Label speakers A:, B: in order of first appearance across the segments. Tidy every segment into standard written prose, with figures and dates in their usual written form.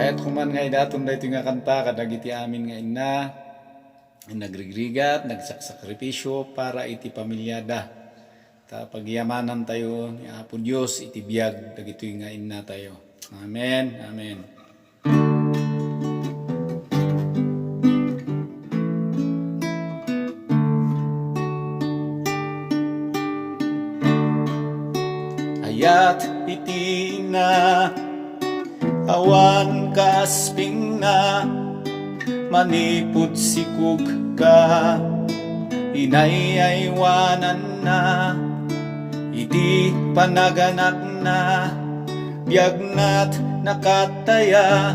A: Kahit kuman nga idaton da ito nga kanta, kadagiti amin nga ina, nagrigrigat, nagsakripisyo para iti pamilyada. Ta pagyamanan tayo ni Apo Dios iti biag dagito nga ina tayo. Amen. Amen. Ayat iti na awan kasping na manipud sikug ka inayaywanan na iti panaganak na biagnat nakataya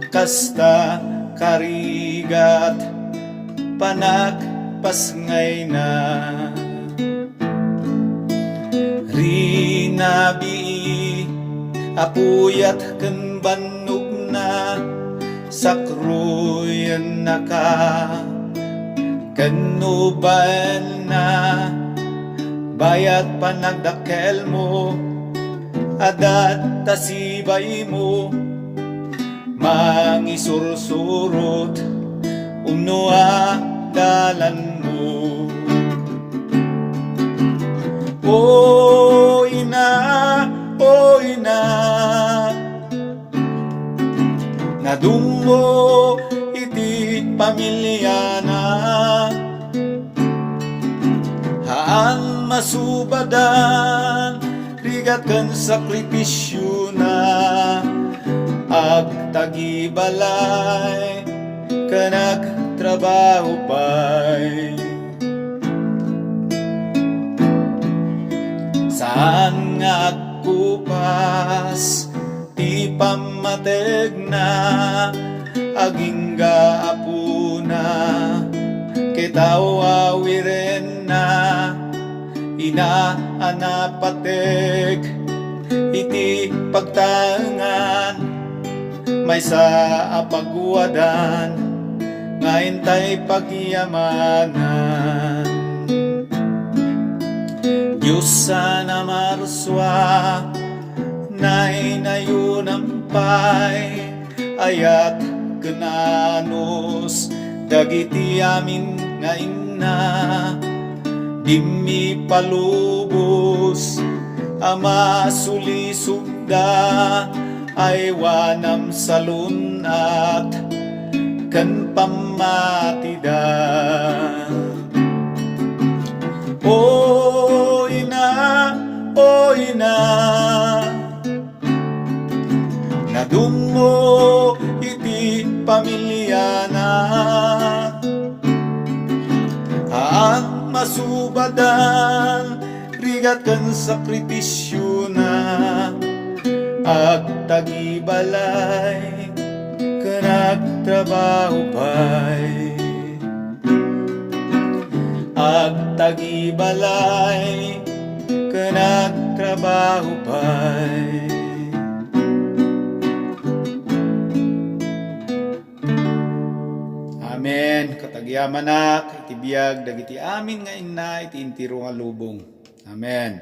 A: kasta karigat panagpasngay na rinabi apuyat ken bannog na sakruyan naka kanuban na bayat panagdakel mo adat tasibay mo mangisursurot umnoa dalan mo. O ina nadummo iti pamilya na haan masubadan rigat ken sakripisyo na agtagibalay kanak trabaho pay saan nga agkupas ti pamateg na agingga apuna kitaw awiren na inaanapateg iti pagtangan may sa apagwadan ngayon tay pagyamanan. Diyos sana marswa nay nayunampay ayat kenanos dagiti amin nga inna dimmi palubos ama sulisugda ay wanam salunat ken pamatida. O ina nadummo iti pamilya na ang masubadan rigat ken sakripisyo na agtagibalay ken agtrabaho pay agtagibalay ken agtrabaho pay. Amen. Katagyaman na iti biag dagiti amin nga inna iti intiro nga lubong. Amen.